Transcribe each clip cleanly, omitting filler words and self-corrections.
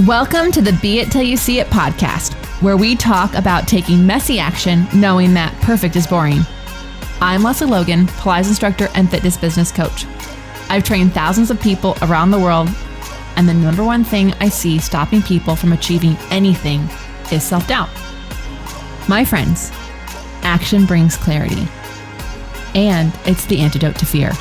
Welcome to the Be It Till You See It podcast, where we talk about taking messy action, knowing that perfect is boring. I'm Lesley Logan, Pilates instructor and fitness business coach. I've trained thousands of people around the world, and the number one thing I see stopping people from achieving anything is self-doubt. My friends, action brings clarity, and it's the antidote to fear.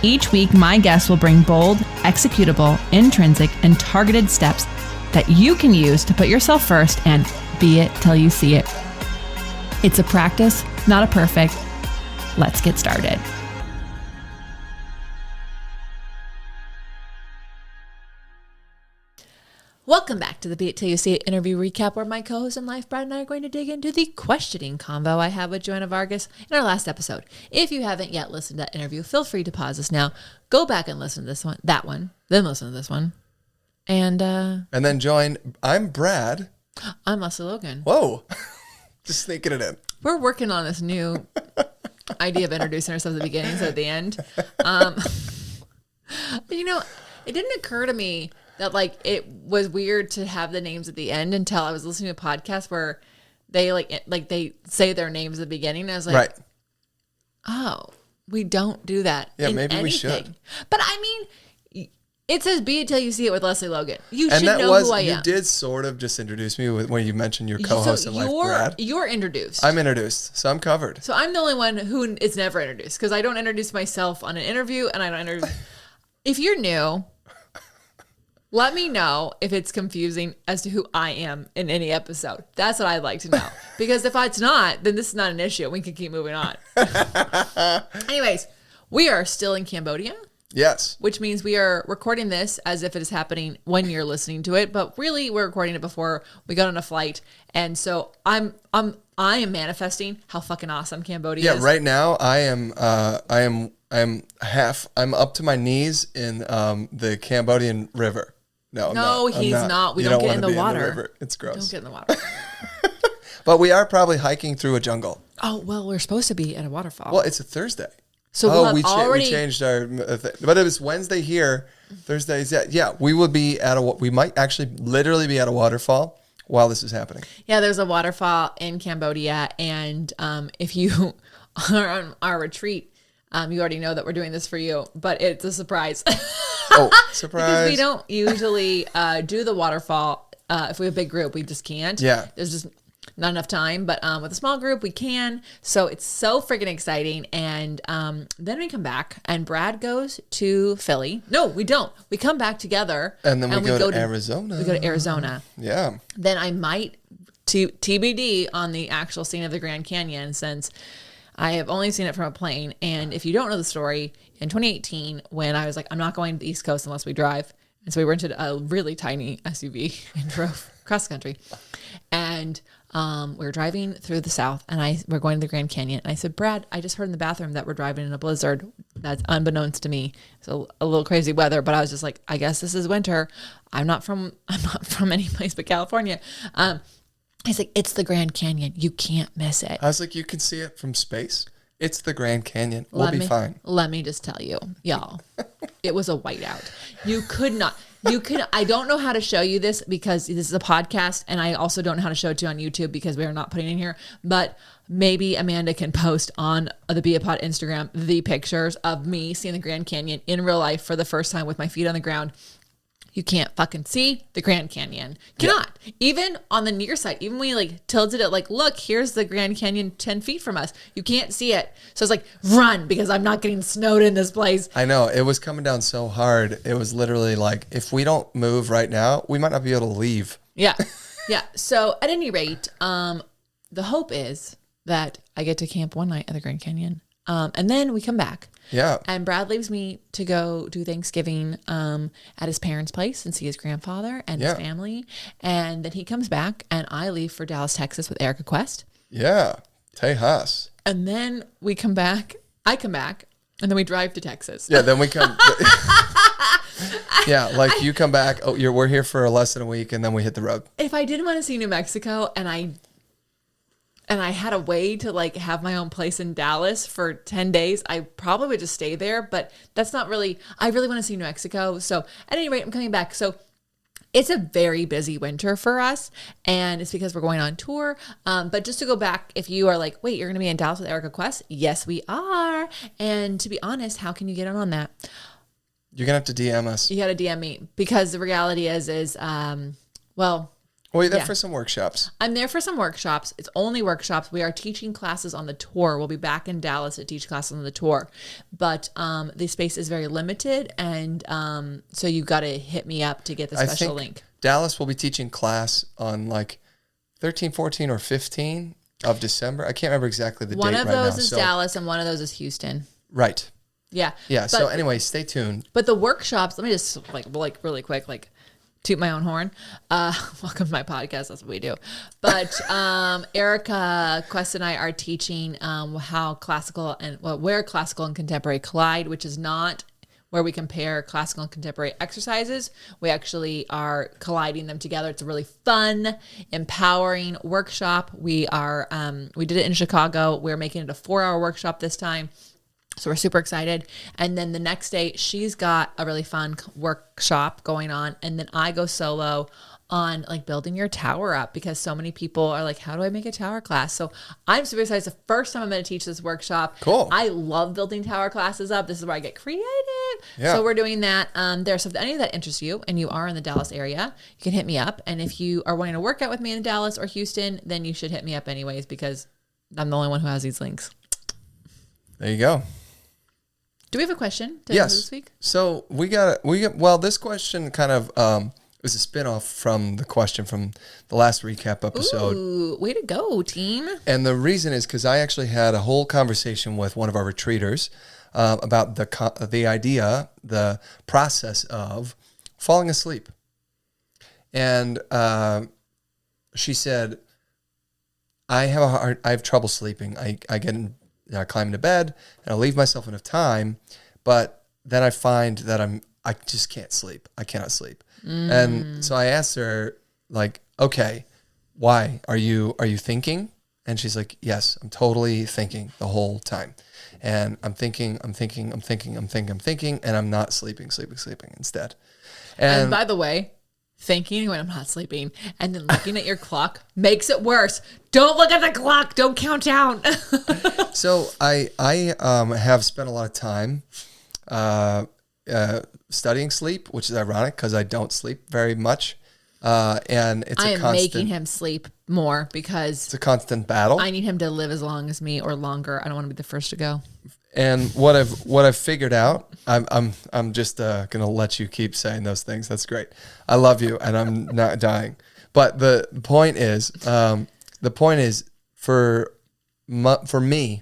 Each week, my guests will bring bold, executable, intrinsic, and targeted steps that you can use to put yourself first and be it till you see it. It's a practice, not a perfect. Let's get started. Welcome back to the Be It Till You See It interview recap, where my co-host and life, Brad, and I are going to dig into the questioning convo I had with Joanna Vargas in our last episode. If you haven't yet listened to that interview, feel free to pause this now, go back and listen to this one, that one, then listen to this one, and then join. I'm Brad. I'm Lesley Logan. Whoa, just sneaking it in. We're working on this new idea of introducing ourselves at the beginning instead of the end. But it didn't occur to me that it was weird to have the names at the end until I was listening to a podcast where they they say their names at the beginning. And I was like, right. Oh, we don't do that. Yeah, in maybe anything. We should. But I mean, it says "Be It Till You See It" with Lesley Logan. You and should that know was, who I am. You did sort of just introduce me when you mentioned your co-host and life, Brad. You're introduced. I'm introduced, so I'm covered. So I'm the only one who is never introduced because I don't introduce myself on an interview, and I don't introduce. If you're new, let me know if it's confusing as to who I am in any episode. That's what I'd like to know. Because if it's not, then this is not an issue. We can keep moving on. Anyways, we are still in Cambodia. Yes. Which means we are recording this as if it is happening when you're listening to it. But really, we're recording it before we got on a flight. And so I am manifesting how fucking awesome Cambodia is. Yeah, right now I'm up to my knees in the Cambodian river. No, he's not. We don't get in the water. It's gross. Don't get in the water. But we are probably hiking through a jungle. Oh, well, we're supposed to be at a waterfall. Well, it's a Thursday. So we changed our but it was Wednesday here. Thursdays, yeah. We will be we might actually literally be at a waterfall while this is happening. Yeah, there's a waterfall in Cambodia, and if you are on our retreat, you already know that we're doing this for you, but it's a surprise. Oh, surprise. Because we don't usually do the waterfall. If we have a big group, we just can't. Yeah. There's just not enough time. But with a small group, we can. So it's so freaking exciting. And then we come back, and Brad goes to Philly. No, we don't. We come back together. And then we go to Arizona. We go to Arizona. Yeah. Then I might, TBD on the actual scene of the Grand Canyon, since I have only seen it from a plane. And if you don't know the story, in 2018, when I was like, I'm not going to the East Coast unless we drive. And so we rented a really tiny SUV and drove across the country. And we were driving through the South, and we're going to the Grand Canyon. And I said, Brad, I just heard in the bathroom that we're driving in a blizzard. That's unbeknownst to me. So a little crazy weather, but I was just like, I guess this is winter. I'm not from any place but California. He's like, it's the Grand Canyon. You can't miss it. I was like, you can see it from space. It's the Grand Canyon. We'll be fine. Let me just tell you, y'all, it was a whiteout. I don't know how to show you this because this is a podcast, and I also don't know how to show it to you on YouTube because we are not putting it in here, but maybe Amanda can post on the Be A Pod Instagram the pictures of me seeing the Grand Canyon in real life for the first time with my feet on the ground. You can't fucking see the Grand Canyon. Cannot. Yeah. Even on the near side, even when you tilted it, look, here's the Grand Canyon 10 feet from us. You can't see it. So it's like, run, because I'm not getting snowed in this place. I know. It was coming down so hard. It was literally like, if we don't move right now, we might not be able to leave. Yeah. Yeah. So at any rate, the hope is that I get to camp one night at the Grand Canyon. And then we come back. Yeah. And Brad leaves me to go do Thanksgiving at his parents' place and see his grandfather and his family. And then he comes back, and I leave for Dallas, Texas with Erica Quest. Yeah. Tejas. And then we come back. I come back, and then we drive to Texas. Yeah, then we come. Yeah, you come back. Oh, we're here for less than a week, and then we hit the road. If I didn't want to see New Mexico, and I had a way to have my own place in Dallas for 10 days, I probably would just stay there. But that's not really, I really want to see New Mexico. So at any rate, I'm coming back. So It's a very busy winter for us, and it's because we're going on tour. But just to go back, if you are like, wait, you're going to be in Dallas with Erica Quest? Yes, we are. And to be honest, how can you get in on that? You're going to have to DM us. You got to DM me, because the reality is well, you're there for some workshops. I'm there for some workshops. It's only workshops. We are teaching classes on the tour. We'll be back in Dallas to teach classes on the tour. But the space is very limited. And so you got to hit me up to get the special link. Dallas will be teaching class on like 13, 14, or 15 of December. I can't remember exactly the date right now. One of those is Dallas and one of those is Houston. Right. Yeah. Yeah. So anyway, stay tuned. But the workshops, let me just like really quick, toot my own horn. Welcome to my podcast. That's what we do. But Erica Quest and I are teaching how classical and where classical and contemporary collide, which is not where we compare classical and contemporary exercises. We actually are colliding them together. It's a really fun, empowering workshop. We did it in Chicago. We're making it a 4-hour workshop this time. So we're super excited. And then the next day, she's got a really fun workshop going on. And then I go solo on like building your tower up, because so many people are like, how do I make a tower class? So I'm super excited. It's the first time I'm going to teach this workshop. Cool. I love building tower classes up. This is where I get creative. Yeah. So we're doing that. So if any of that interests you and you are in the Dallas area, you can hit me up. And if you are wanting to work out with me in Dallas or Houston, then you should hit me up anyways, because I'm the only one who has these links. There you go. Do we have a question this week? So this question kind of was a spinoff from the question from the last recap episode. Ooh, way to go, team. And the reason is because I actually had a whole conversation with one of our retreaters about the process of falling asleep. And she said, I have trouble sleeping. I climb into bed and I leave myself enough time, but then I find that I just can't sleep. I cannot sleep. And so I asked her, like, okay, why are you thinking? And she's like, yes, I'm totally thinking the whole time. And I'm thinking, and I'm not sleeping instead. And by the way, thinking when I'm not sleeping and then looking at your clock makes it worse. Don't look at the clock. Don't count down. So I have spent a lot of time studying sleep, which is ironic because I don't sleep very much. And I am making him sleep more because it's a constant battle. I need him to live as long as me or longer. I don't want to be the first to go. And what I've figured out, I'm just gonna let you keep saying those things. That's great. I love you, and I'm not dying. But the point is for me,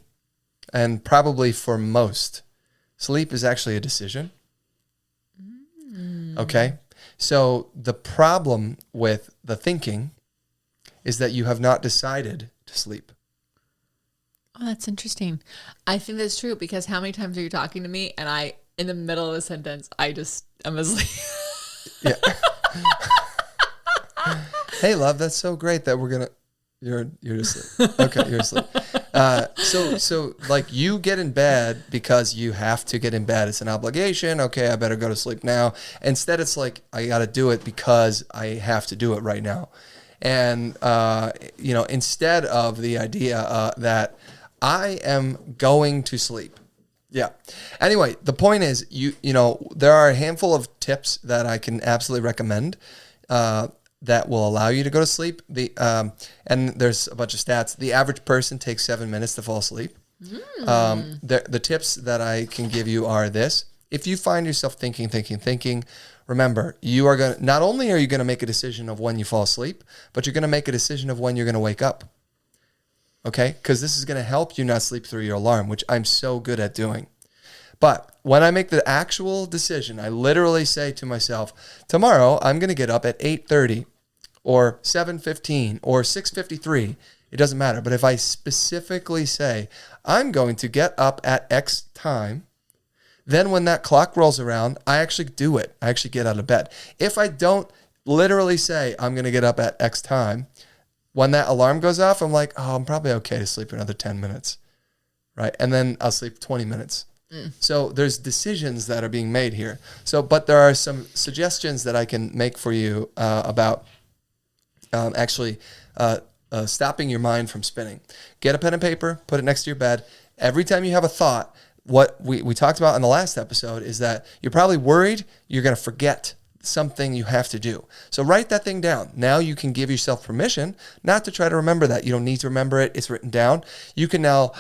and probably for most, sleep is actually a decision. Okay, so the problem with the thinking is that you have not decided to sleep. Oh, that's interesting. I think that's true because how many times are you talking to me and in the middle of a sentence, I'm asleep. Yeah. Hey, love, that's so great that you're asleep. Okay, you're asleep. So like you get in bed because you have to get in bed. It's an obligation. Okay, I better go to sleep now. Instead, it's like I got to do it because I have to do it right now. And instead of the idea that I am going to sleep. Yeah. Anyway, the point is, there are a handful of tips that I can absolutely recommend that will allow you to go to sleep. And there's a bunch of stats. The average person takes 7 minutes to fall asleep. The tips that I can give you are this. If you find yourself thinking, remember, not only are you going to make a decision of when you fall asleep, but you're going to make a decision of when you're going to wake up. Okay? Because this is going to help you not sleep through your alarm, which I'm so good at doing. But when I make the actual decision, I literally say to myself, tomorrow I'm going to get up at 8:30 or 7:15 or 6:53. It doesn't matter. But if I specifically say, I'm going to get up at X time, then when that clock rolls around, I actually do it. I actually get out of bed. If I don't literally say, I'm going to get up at X time, when that alarm goes off, I'm like, I'm probably okay to sleep another 10 minutes, right? And then I'll sleep 20 minutes. So there's decisions that are being made here. So, but there are some suggestions that I can make for you about actually stopping your mind from spinning. Get a pen and paper, put it next to your bed. Every time you have a thought, what we talked about in the last episode is that you're probably worried you're going to forget something you have to do. So write that thing down. Now you can give yourself permission not to try to remember that. You don't need to remember it. It's written down. You can now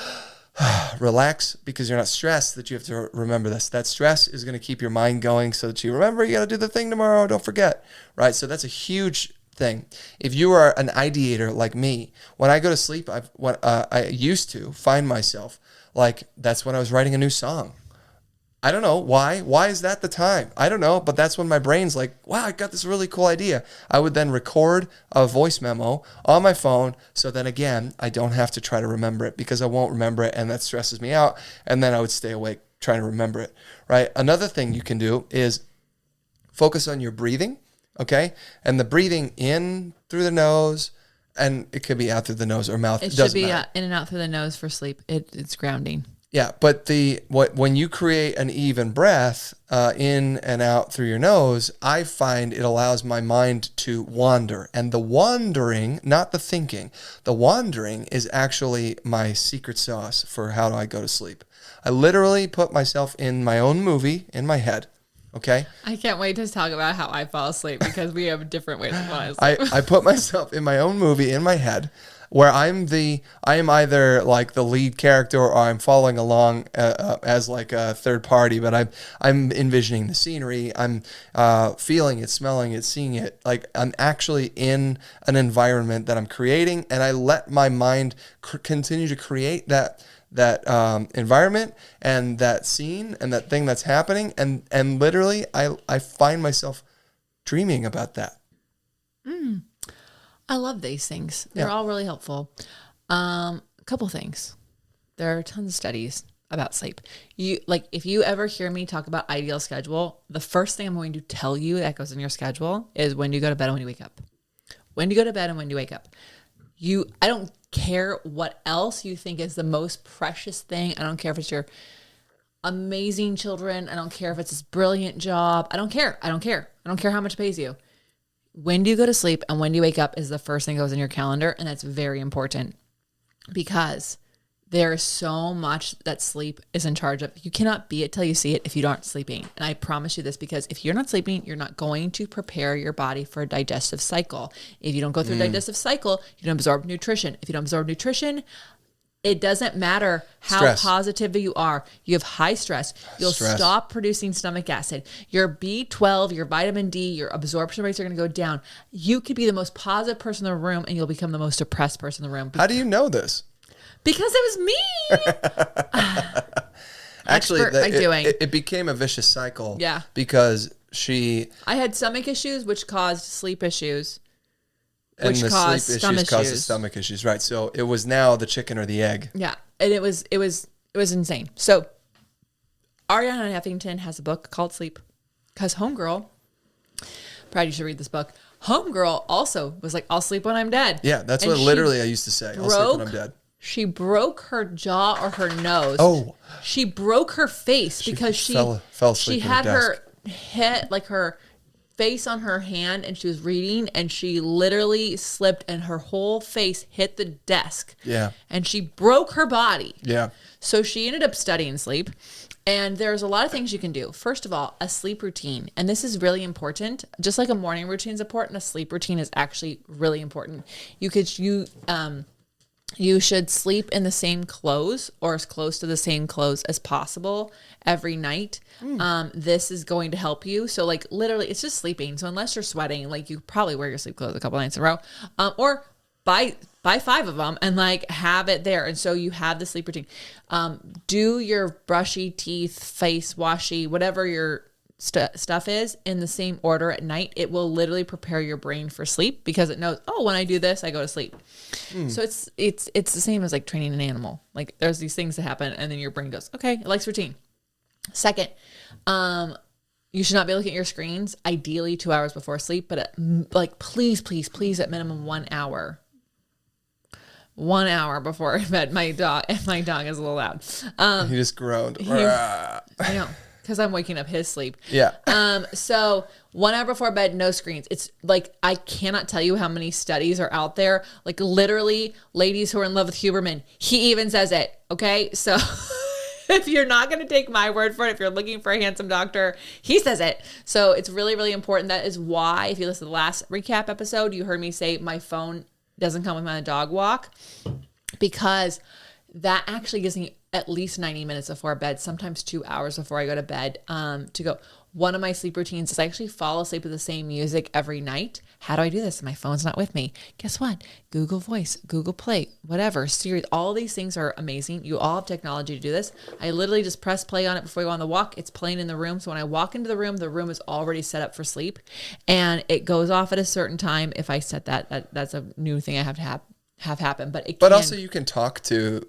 relax because you're not stressed that you have to remember this. That stress is going to keep your mind going so that you remember you got to do the thing tomorrow. Don't forget, right? So that's a huge thing. If you are an ideator like me, when I go to sleep, I used to find myself like that's when I was writing a new song. I don't know why. Why is that the time? I don't know, but that's when my brain's like, wow, I got this really cool idea. I would then record a voice memo on my phone. So then again, I don't have to try to remember it because I won't remember it and that stresses me out. And then I would stay awake trying to remember it, right? Another thing you can do is focus on your breathing, okay? And the breathing in through the nose, and it could be out through the nose or mouth. It should be in and out through the nose for sleep. It's grounding. Yeah, but when you create an even breath in and out through your nose, I find it allows my mind to wander. And the wandering, not the thinking, the wandering is actually my secret sauce for how do I go to sleep. I literally put myself in my own movie in my head. Okay. I can't wait to talk about how I fall asleep because we have different ways of falling asleep. I put myself in my own movie in my head, where I am either like the lead character or I'm following along as like a third party, but I'm envisioning the scenery, I'm feeling it, smelling it, seeing it. Like I'm actually in an environment that I'm creating, and I let my mind continue to create that environment and that scene and that thing that's happening, and literally I find myself dreaming about that. I love these things. They're all really helpful. A couple things. There are tons of studies about sleep. If you ever hear me talk about ideal schedule, the first thing I'm going to tell you that goes in your schedule is when you go to bed and when you wake up. When you go to bed and when you wake up. I don't care what else you think is the most precious thing. I don't care if it's your amazing children. I don't care if it's this brilliant job. I don't care. I don't care how much it pays you. When do you go to sleep and when do you wake up is the first thing that goes in your calendar. And that's very important because there is so much that sleep is in charge of. You cannot be it till you see it if you aren't sleeping. And I promise you this, because if you're not sleeping, you're not going to prepare your body for a digestive cycle. If you don't go through a digestive cycle, you don't absorb nutrition. If you don't absorb nutrition, it doesn't matter how positive you are. You have high stress. You'll stop producing stomach acid. Your B12, your vitamin D, your absorption rates are going to go down. You could be the most positive person in the room and you'll become the most depressed person in the room. How do you know this? Because it was me. Actually, it became a vicious cycle. Yeah. Because I had stomach issues, which caused sleep issues. And the sleep issues causes stomach issues, right? So it was now the chicken or the egg. Yeah, and it was insane. So Ariana Huffington has a book called Sleep, because Homegirl, Brad, you should read this book. Homegirl also was like, I'll sleep when I'm dead. Yeah, that's what literally I used to say. I'll sleep when I'm dead. She broke her jaw or her nose. Oh. She broke her face because she fell asleep she had her head, like her face on her hand, and she was reading, and she literally slipped and her whole face hit the desk. Yeah. And she broke her body. Yeah. So she ended up studying sleep, and there's a lot of things you can do. First of all, a sleep routine. And this is really important. Just like a morning routine is important, a sleep routine is actually really important. You should sleep in the same clothes or as close to the same clothes as possible every night. This is going to help you. So like literally it's just sleeping. So unless you're sweating, like you probably wear your sleep clothes a couple nights in a row, or buy 5 of them and like have it there. And so you have the sleep routine. Do your brushy teeth, face washy, whatever your stuff is in the same order at night. It will literally prepare your brain for sleep because it knows, oh, when I do this, I go to sleep. So it's the same as like training an animal. Like there's these things that happen and then your brain goes, okay, it likes routine. Second, you should not be looking at your screens, ideally 2 hours before sleep, but please, at minimum 1 hour 1 hour before bed. My dog is a little loud. He just groaned. I know, because I'm waking up his sleep. Yeah. So 1 hour before bed, no screens. It's like, I cannot tell you how many studies are out there. Like literally ladies who are in love with Huberman. He even says it. Okay. So if you're not going to take my word for it, if you're looking for a handsome doctor, he says it. So it's really, really important. That is why, if you listen to the last recap episode, you heard me say my phone doesn't come with my dog walk, because that actually gives me at least 90 minutes before bed, sometimes 2 hours before I go to bed, to go. One of my sleep routines is I actually fall asleep with the same music every night. How do I do this? My phone's not with me. Guess what? Google Voice, Google Play, whatever, Siri, all these things are amazing. You all have technology to do this. I literally just press play on it before I go on the walk. It's playing in the room. So when I walk into the room is already set up for sleep, and it goes off at a certain time. If I set that's a new thing I have to have happen, but also you can talk to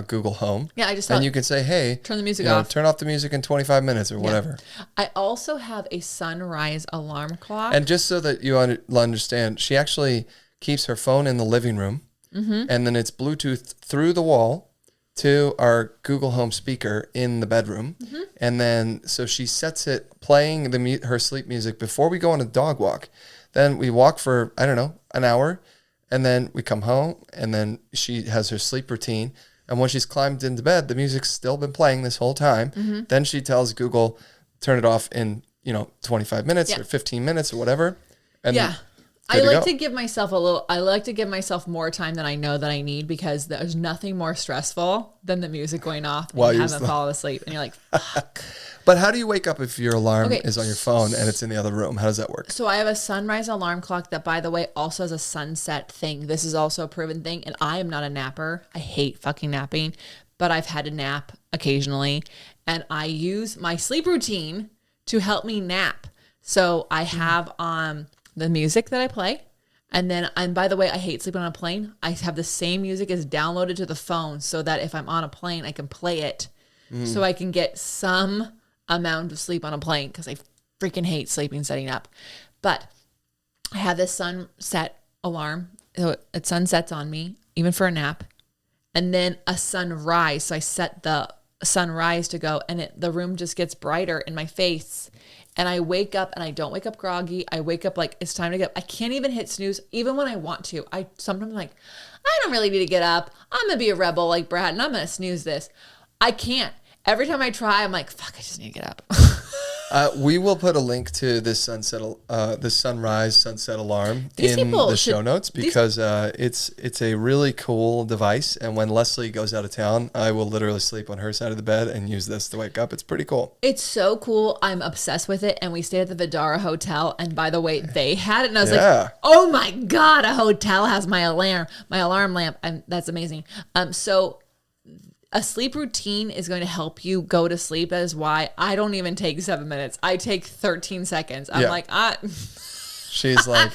Google Home. Yeah, I just and you can say, hey, turn the music off. Turn off the music in 25 minutes or whatever. I also have a sunrise alarm clock. And just so that you understand, she actually keeps her phone in the living room, and then it's Bluetooth through the wall to our Google Home speaker in the bedroom, and then so she sets it playing her sleep music before we go on a dog walk. Then we walk for an hour. And then we come home, and then she has her sleep routine. And when she's climbed into bed, the music's still been playing this whole time. Then she tells Google, turn it off in, 25 minutes or 15 minutes or whatever. And I like to give myself more time than I know that I need, because there's nothing more stressful than the music going off and you haven't fallen asleep. And you're like, fuck. But how do you wake up if your alarm is on your phone and it's in the other room? How does that work? So I have a sunrise alarm clock that, by the way, also has a sunset thing. This is also a proven thing. And I am not a napper. I hate fucking napping, but I've had a nap occasionally. And I use my sleep routine to help me nap. So I have the music that I play. And by the way, I hate sleeping on a plane. I have the same music as downloaded to the phone, so that if I'm on a plane, I can play it so I can get some amount of sleep on a plane, because I freaking hate sleeping setting up. But I have this sunset alarm. So it sunsets on me, even for a nap. And then a sunrise. So I set the sunrise to go, and the room just gets brighter in my face. And I wake up, and I don't wake up groggy. I wake up like it's time to get up. I can't even hit snooze, even when I want to. I sometimes like, I don't really need to get up. I'm going to be a rebel like Brad, and I'm going to snooze this. I can't. Every time I try, I'm like, fuck, I just need to get up. We will put a link to this sunrise sunset alarm in the show notes, because it's a really cool device. And when Lesley goes out of town, I will literally sleep on her side of the bed and use this to wake up. It's pretty cool. It's so cool. I'm obsessed with it. And we stayed at the Vidara Hotel. And by the way, they had it. And I was like, oh my God, a hotel has my alarm lamp. And that's amazing. So a sleep routine is going to help you go to sleep. That is why I don't even take 7 minutes. I take 13 seconds. I'm like, She's like,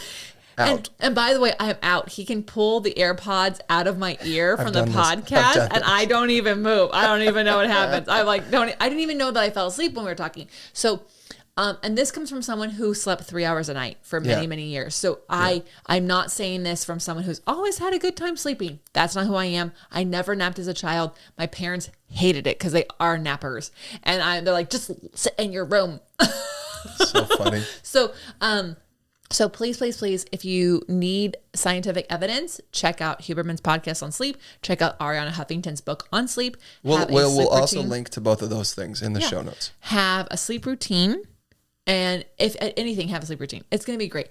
out. And by the way, I am out. He can pull the AirPods out of my ear from the podcast, and I don't even move. I don't even know what happens. I'm like, I didn't even know that I fell asleep when we were talking. So, and this comes from someone who slept 3 hours a night for many, many years. So I'm not saying this from someone who's always had a good time sleeping. That's not who I am. I never napped as a child. My parents hated it because they are nappers. And they're like, just sit in your room. So funny. So please, if you need scientific evidence, check out Huberman's podcast on sleep. Check out Ariana Huffington's book on sleep. We'll also link to both of those things in the show notes. Have a sleep routine. And if anything, have a sleep routine. It's going to be great.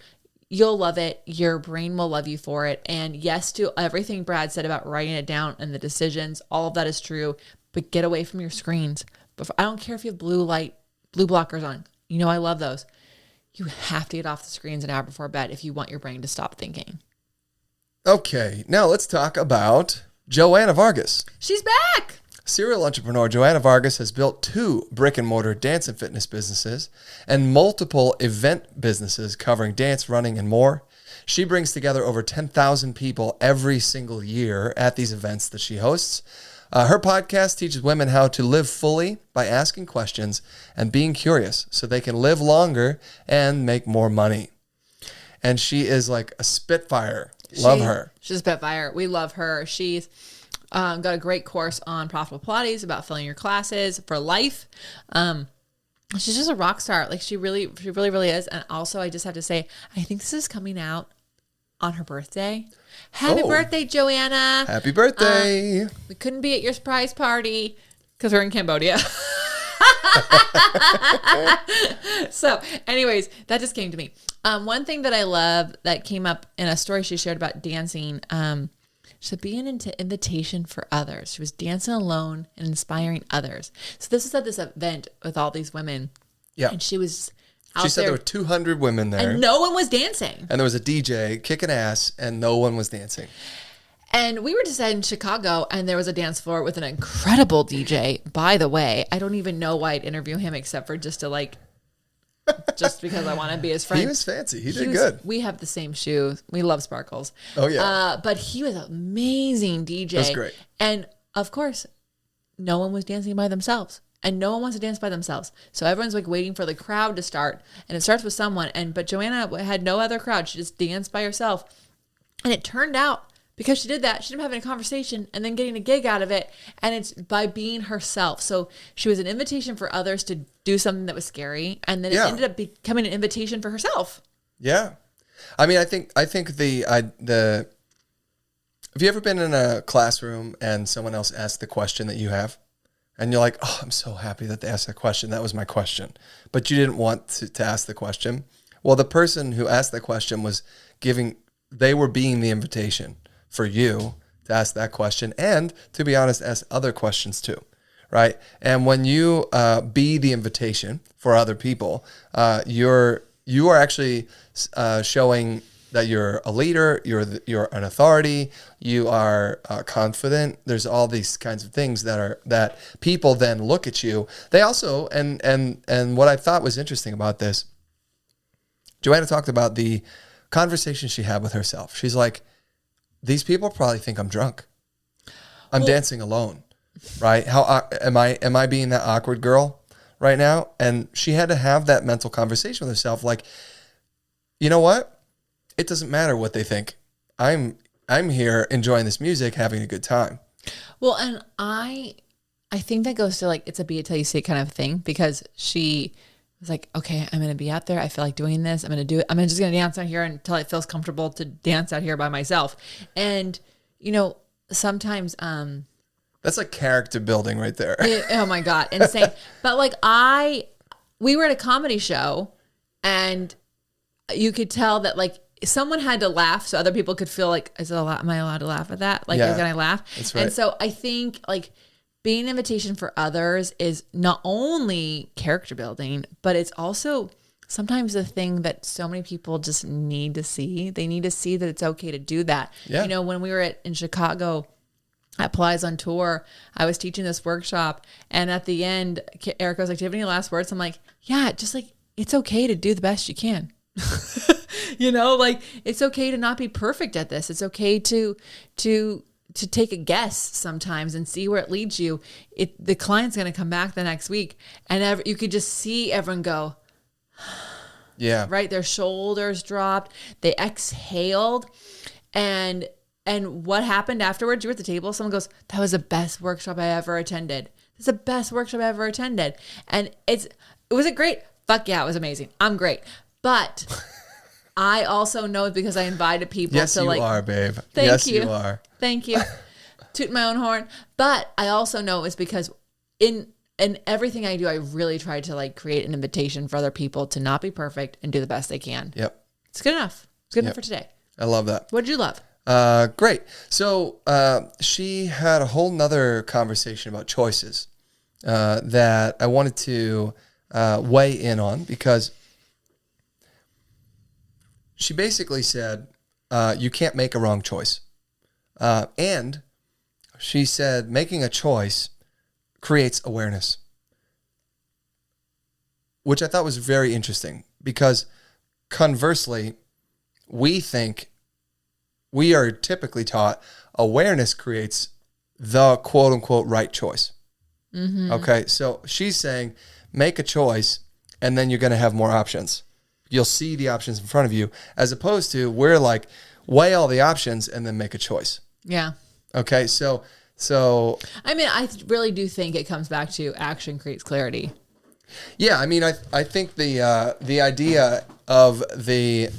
You'll love it. Your brain will love you for it. And yes to everything Brad said about writing it down and the decisions. All of that is true. But get away from your screens. I don't care if you have blue blockers on. I love those. You have to get off the screens an hour before bed if you want your brain to stop thinking. Okay, now let's talk about Joanna Vargas. She's back. Serial entrepreneur Joanna Vargas has built 2 brick-and-mortar dance and fitness businesses and multiple event businesses covering dance, running, and more. She brings together over 10,000 people every single year at these events that she hosts. Her podcast teaches women how to live fully by asking questions and being curious so they can live longer and make more money. And she is like a spitfire. Love her. She's a spitfire. We love her. She's got a great course on profitable Pilates about filling your classes for life. She's just a rock star. Like she really is. And also I just have to say, I think this is coming out on her birthday. Happy birthday, Joanna. Happy birthday. We couldn't be at your surprise party because we're in Cambodia. So anyways, that just came to me. One thing that I love that came up in a story she shared about dancing, she said, be an invitation for others. She was dancing alone and inspiring others. So this was at this event with all these women. Yeah. And she was out She said there were 200 women there. and no one was dancing. And there was a DJ kicking ass and no one was dancing. And we were just in Chicago and there was a dance floor with an incredible DJ. By the way, I don't even know why I'd interview him except for just because I want to be his friend. He was fancy. He did good. We have the same shoes. We love sparkles. Oh, yeah. But he was an amazing DJ. That's great. And of course, no one was dancing by themselves. And no one wants to dance by themselves. So everyone's like waiting for the crowd to start. And it starts with someone. But Joanna had no other crowd. She just danced by herself. And it turned out, because she did that, she ended up having a conversation and then getting a gig out of it. And it's by being herself. So she was an invitation for others to do something that was scary. And then it ended up becoming an invitation for herself. Yeah. I mean, I think have you ever been in a classroom and someone else asked the question that you have? And you're like, oh, I'm so happy that they asked that question. That was my question. But you didn't want to ask the question. Well, the person who asked the question they were being the invitation for you to ask that question and, to be honest, ask other questions too, right? And when you be the invitation for other people, you are actually showing that you're a leader, you're an authority, you are confident. There's all these kinds of things that people then look at you. They also, and what I thought was interesting about this, Joanna talked about the conversation she had with herself. She's like, these people probably think I'm drunk. I'm dancing alone, right? How am I being that awkward girl right now? And she had to have that mental conversation with herself, like, you know what? It doesn't matter what they think. I'm here enjoying this music, having a good time. Well, and I think that goes to like, it's a be it till you see it kind of thing, because she was like, okay, I'm going to be out there. I feel like doing this. I'm going to do it. I'm just going to dance out here until it feels comfortable to dance out here by myself. And, sometimes, that's like character building right there. Oh my God. Insane. But like we were at a comedy show and you could tell that like, someone had to laugh so other people could feel like, am I allowed to laugh at that? Like, can I laugh? That's right. And so I think like being an invitation for others is not only character building, but it's also sometimes the thing that so many people just need to see. They need to see that it's okay to do that. Yeah. When we were in Chicago at Pilates on tour, I was teaching this workshop, and at the end, Erica was like, do you have any last words? I'm like, yeah, just like, it's okay to do the best you can. Like it's okay to not be perfect at this. It's okay to take a guess sometimes and see where it leads you. The client's going to come back the next week and you could just see everyone go, yeah, right. Their shoulders dropped. They exhaled. And what happened afterwards? You were at the table. Someone goes, that was the best workshop I ever attended. It's the best workshop I ever attended. And was it great? Fuck yeah. It was amazing. I'm great. But I also know because I invited people yes, to like. Yes, you are, babe. Thank you are. Thank you. Toot my own horn. But I also know it's because in everything I do, I really try to like create an invitation for other people to not be perfect and do the best they can. Yep. It's good enough. It's good enough for today. I love that. What did you love? Great. So she had a whole nother conversation about choices that I wanted to weigh in on, because she basically said, you can't make a wrong choice. And she said, making a choice creates awareness, which I thought was very interesting, because conversely, we are typically taught awareness creates the quote unquote right choice. Mm-hmm. Okay. So she's saying, make a choice and then you're going to have more options. You'll see the options in front of you, as opposed to we're like, weigh all the options and then make a choice. Yeah. Okay. So I mean, I really do think it comes back to action creates clarity. yeah, I mean, I think the idea of the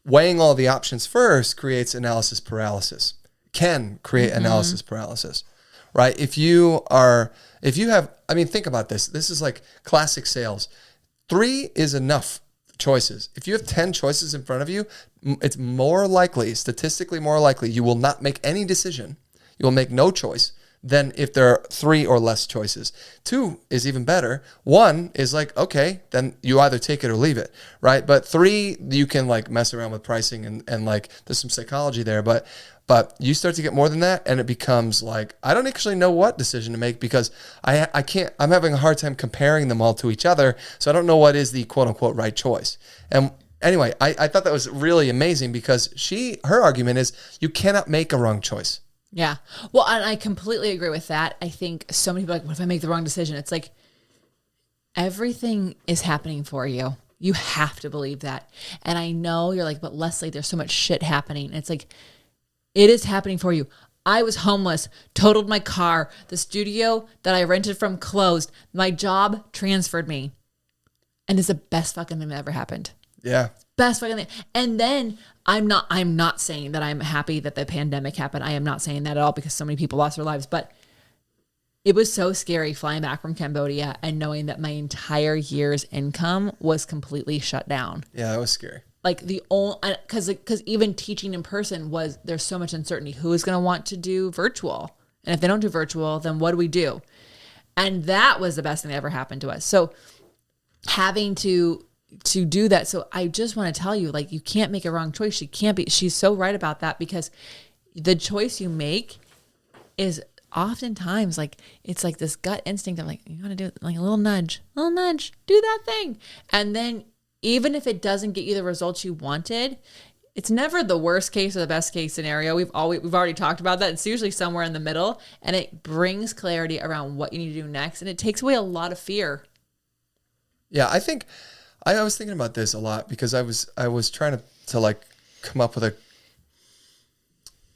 weighing all the options first creates analysis paralysis. Can create analysis paralysis, right? If you have, I mean, think about this. This is like classic sales. 3 is enough choices. If you have 10 choices in front of you, it's more likely, statistically more likely, you will not make any decision. You will make no choice than if there are 3 or less choices. 2 is even better. 1 is like, okay, then you either take it or leave it, right? But 3, you can like mess around with pricing and like there's some psychology there, but you start to get more than that, and it becomes like, I don't actually know what decision to make because I can't, I'm having a hard time comparing them all to each other. So I don't know what is the quote unquote right choice. And anyway, I thought that was really amazing because her argument is you cannot make a wrong choice. Yeah. Well, and I completely agree with that. I think so many people are like, what if I make the wrong decision? It's like everything is happening for you. You have to believe that. And I know you're like, but Lesley, there's so much shit happening. And it's like, it is happening for you. I was homeless, totaled my car. The studio that I rented from closed. My job transferred me. And it's the best fucking thing that ever happened. Yeah. Best fucking thing. And then I'm not saying that I'm happy that the pandemic happened. I am not saying that at all because so many people lost their lives. But it was so scary flying back from Cambodia and knowing that my entire year's income was completely shut down. Yeah, that was scary. Like the only, because even teaching in person there's so much uncertainty. Who is going to want to do virtual? And if they don't do virtual, then what do we do? And that was the best thing that ever happened to us. So having to do that. So I just want to tell you, like, you can't make a wrong choice. She's so right about that because the choice you make is oftentimes like, it's like this gut instinct of like, you want to do like a little nudge, do that thing. And then even if it doesn't get you the results you wanted, it's never the worst case or the best case scenario. We've already talked about that. It's usually somewhere in the middle, and it brings clarity around what you need to do next. And it takes away a lot of fear. Yeah. I think I was thinking about this a lot because I was trying to like come up with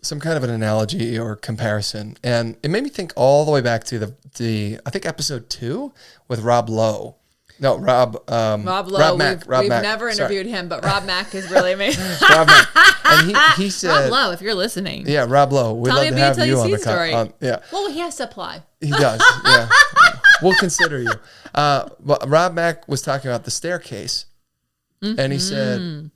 some kind of an analogy or comparison. And it made me think all the way back to the I think episode 2 with Rob Lowe. No, Rob Lowe. Rob Mack. We've never interviewed him, but Rob Mack is really amazing. Rob Mack. And he said, Rob Lowe, if you're listening. Yeah, Rob Lowe. We'd love to have you on the story. Yeah. Well, he has to apply. He does. Yeah. We'll consider you. But Rob Mack was talking about the staircase, and he said,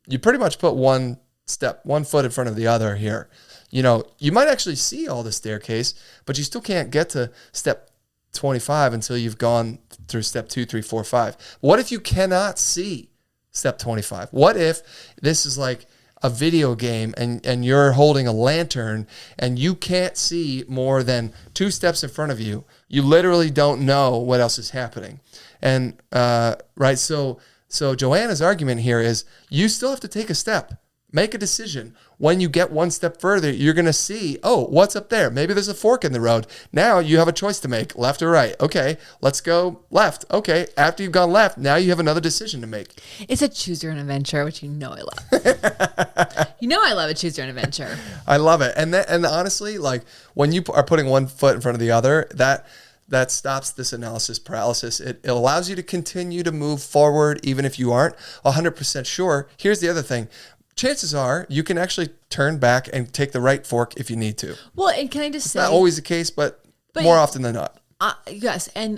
you pretty much put one foot in front of the other here. You know, you might actually see all the staircase, but you still can't get to step 25 until you've gone through step 2, 3, 4, 5. What if you cannot see step 25? What if this is like a video game and you're holding a lantern and you can't see more than 2 steps in front of you? You literally don't know what else is happening. And right, so Joanna's argument here is you still have to take a step. Make a decision. When you get one step further, you're going to see, oh, what's up there? Maybe there's a fork in the road. Now you have a choice to make, left or right. Okay, let's go left. Okay, after you've gone left, now you have another decision to make. It's a choose your own adventure, which you know I love. You know I love a choose your own adventure. I love it. And honestly, like when you are putting one foot in front of the other, that stops this analysis paralysis. It allows you to continue to move forward even if you aren't 100% sure. Here's the other thing. Chances are you can actually turn back and take the right fork if you need to. Well, and can I just say... Not always the case, but more often than not. Yes, and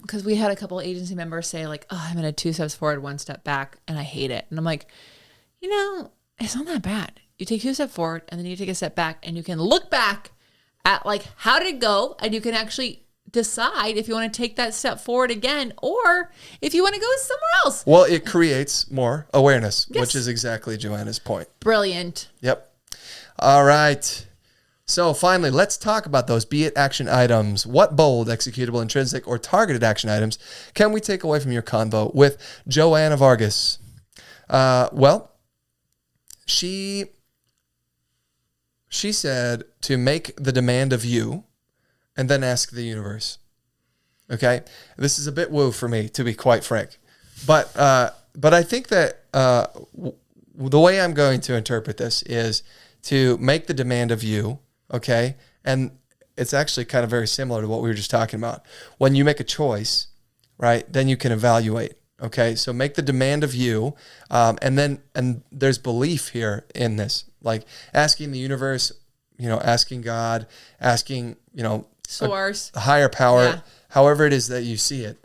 because we had a couple of agency members say like, oh, I'm at 2 steps forward, 1 step back, and I hate it. And I'm like, it's not that bad. You take 2 steps forward, and then you take a step back, and you can look back at like, how did it go? And you can actually decide if you want to take that step forward again or if you want to go somewhere else. Well, it creates more awareness, yes. Which is exactly Joanna's point. Brilliant. Yep. All right. So finally, let's talk about those beit action items. What bold, executable, intrinsic, or targeted action items can we take away from your convo with Joanna Vargas? Well, she said to make the demand of you and then ask the universe. Okay? This is a bit woo for me, to be quite frank. But I think that the way I'm going to interpret this is to make the demand of you, okay? And it's actually kind of very similar to what we were just talking about. When you make a choice, right, then you can evaluate, okay? So make the demand of you, and there's belief here in this, like asking the universe, asking God, asking, source, a higher power, however it is that you see it.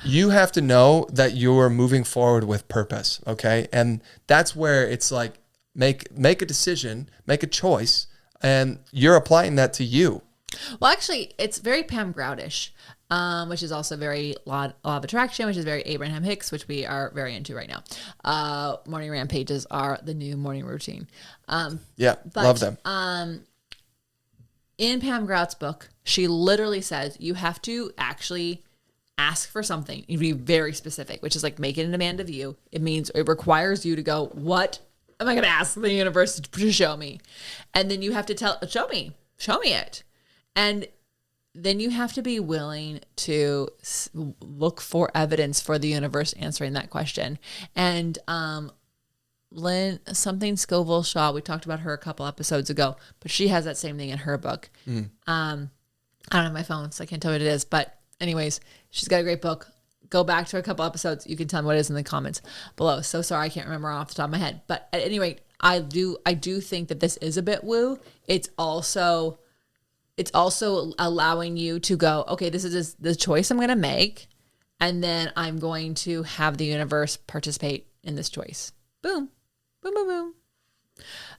You have to know that you're moving forward with purpose, okay? And that's where it's like, make a decision, make a choice, and you're applying that to you. Well, actually, it's very Pam Groudish, which is also very law of attraction, which is very Abraham Hicks, which we are very into right now. Morning rampages are the new morning routine. Love them. In Pam Grout's book, she literally says you have to actually ask for something. You be very specific, which is like making a demand of you. It means it requires you to go, what am I going to ask the universe to show me? And then you have to show me it. And then you have to be willing to look for evidence for the universe answering that question. And Lynn, something Scoville Shaw, we talked about her a couple episodes ago, but she has that same thing in her book. I don't have my phone, so I can't tell you what it is. But anyways, she's got a great book. Go back to a couple episodes. You can tell me what it is in the comments below. So sorry, I can't remember off the top of my head. But at any rate, I do think that this is a bit woo. It's also allowing you to go, okay, this is the choice I'm going to make, and then I'm going to have the universe participate in this choice. Boom, boom, boom, boom.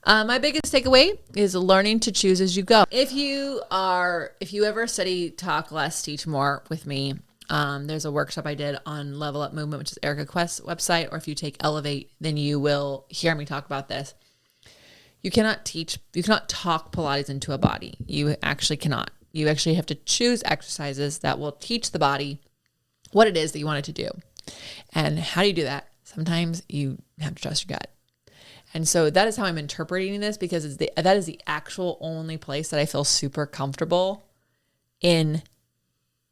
My biggest takeaway is learning to choose as you go. If you ever study Talk Less, Teach More with me, there's a workshop I did on Level Up Movement, which is Erica Quest's website, or if you take Elevate, then you will hear me talk about this. You cannot talk Pilates into a body. You actually cannot. You actually have to choose exercises that will teach the body what it is that you want it to do. And how do you do that? Sometimes you have to trust your gut. And so that is how I'm interpreting this, because that is the actual only place that I feel super comfortable in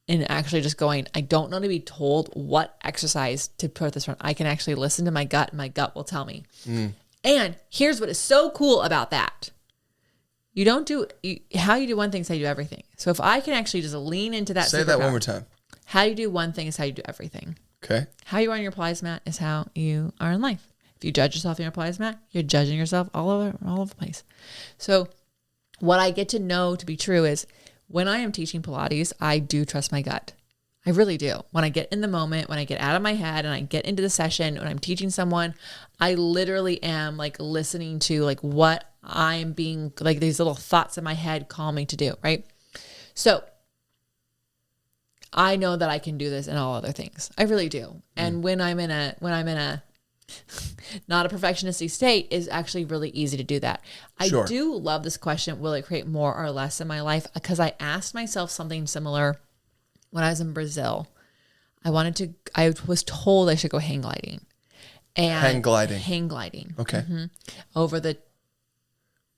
actually just going, I don't know to be told what exercise to put this on. I can actually listen to my gut, and my gut will tell me. And here's what is so cool about that. How you do one thing is how you do everything. So if I can actually just lean into that. Say that one more time. How you do one thing is how you do everything. Okay. How you are on your Pilates mat is how you are in life. If you judge yourself on your Pilates mat, you're judging yourself all over the place. So what I get to know to be true is when I am teaching Pilates, I do trust my gut. I really do. When I get in the moment, when I get out of my head and I get into the session, when I'm teaching someone, I literally am like listening to like what I'm being, like these little thoughts in my head call me to do, right? So I know that I can do this in all other things. I really do. And when I'm in a not a perfectionistic state, is actually really easy to do that. Sure. I do love this question, will it create more or less in my life? Because I asked myself something similar when I was in Brazil. I was told I should go hang gliding. Hang gliding. Okay. Over the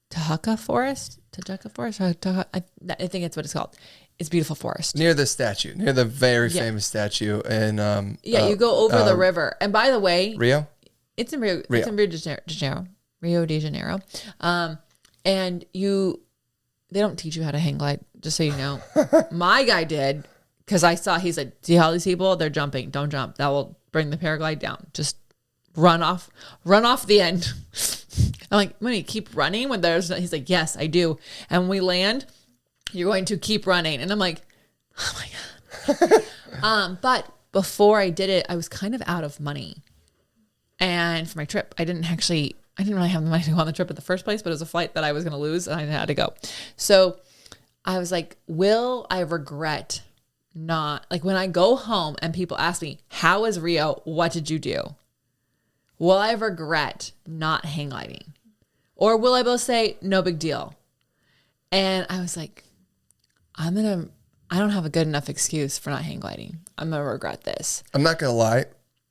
Tajuca Forest. I think that's what it's called. It's beautiful forest. Near the very famous statue in you go over the river. And by the way, Rio? It's in Rio de Janeiro. And they don't teach you how to hang glide, just so you know. My guy did, because he said, see how these people, they're jumping. Don't jump. That will bring the paraglide down. Just run off the end. I'm like, when you keep running when he's like, yes, I do. And when we land, you're going to keep running. And I'm like, oh my God. But before I did it, I was kind of out of money. And for my trip, I didn't really have the money to go on the trip in the first place, but it was a flight that I was going to lose and I had to go. So I was like, will I regret not, like when I go home and people ask me, how was Rio? What did you do? Will I regret not hang gliding? Or will I both say, no big deal? And I was like, I don't have a good enough excuse for not hang gliding. I'm going to regret this. I'm not going to lie.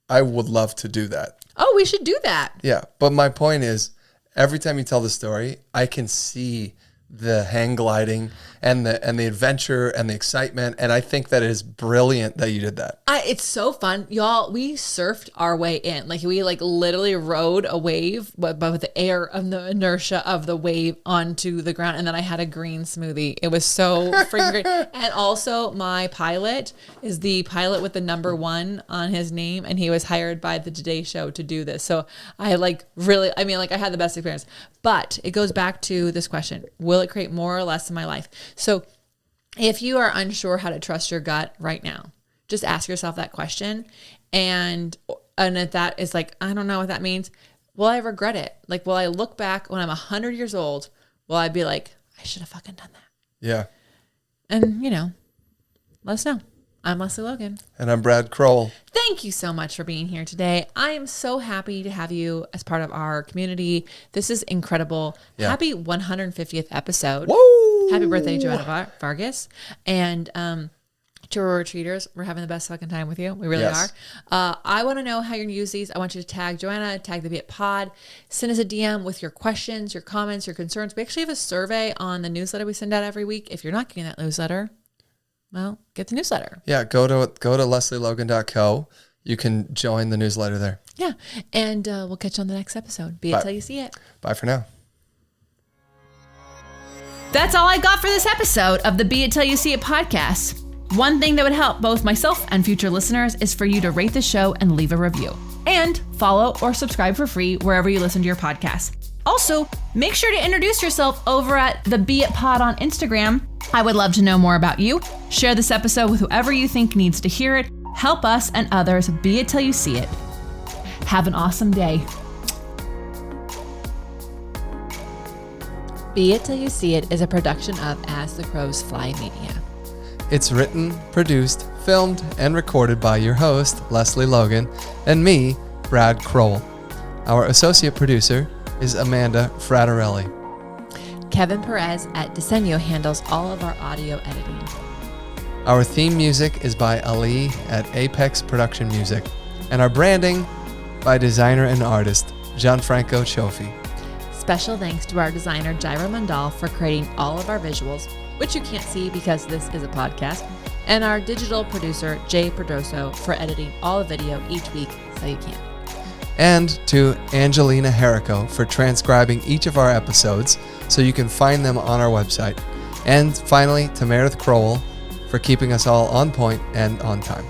I would love to do that. Oh, we should do that. Yeah. But my point is, every time you tell the story, I can see the hang gliding and the adventure and the excitement. And I think that it is brilliant that you did that. It's so fun. Y'all, we surfed our way in. Like we literally rode a wave, but with the air of the inertia of the wave onto the ground. And then I had a green smoothie. It was so freaking great. And also my pilot is the pilot with the number 1 on his name. And he was hired by the Today Show to do this. So I I had the best experience. But it goes back to this question. Will it create more or less in my life? So if you are unsure how to trust your gut right now, just ask yourself that question. And if that is like, I don't know what that means, will I regret it? Like, will I look back when I'm 100 years old? Will I be like, I should have fucking done that? Yeah. And, let us know. I'm Lesley Logan. And I'm Brad Crowell. Thank you so much for being here today. I am so happy to have you as part of our community. This is incredible. Yeah. Happy 150th episode. Woo! Happy birthday, Joanna Vargas. And to our retreaters, we're having the best fucking time with you. We really are. I want to know how you're going to use these. I want you to tag Joanna, tag the Beit Pod. Send us a DM with your questions, your comments, your concerns. We actually have a survey on the newsletter we send out every week. If you're not getting that newsletter, well, get the newsletter. Yeah, go to lesleylogan.co. You can join the newsletter there. Yeah, and we'll catch you on the next episode. Be it till you see it. Bye for now. That's all I got for this episode of the Be It Till You See It podcast. One thing that would help both myself and future listeners is for you to rate the show and leave a review. And follow or subscribe for free wherever you listen to your podcast. Also, make sure to introduce yourself over at the Be It Pod on Instagram. I would love to know more about you. Share this episode with whoever you think needs to hear it. Help us and others be it till you see it. Have an awesome day. Be It Till You See It is a production of As the Crows Fly Media. It's written, produced, filmed, and recorded by your host, Lesley Logan, and me, Brad Crowell. Our associate producer is Amanda Fraterelli. Kevin Perez at Disenyo handles all of our audio editing. Our theme music is by Ali at Apex Production Music, and our branding by designer and artist Gianfranco Cioffi. Special thanks to our designer Jairo Mandal for creating all of our visuals, which you can't see because this is a podcast, and our digital producer Jay Perdoso for editing all the video each week so you can. And to Angelina Herrico for transcribing each of our episodes so you can find them on our website. And finally, to Meredith Crowell for keeping us all on point and on time.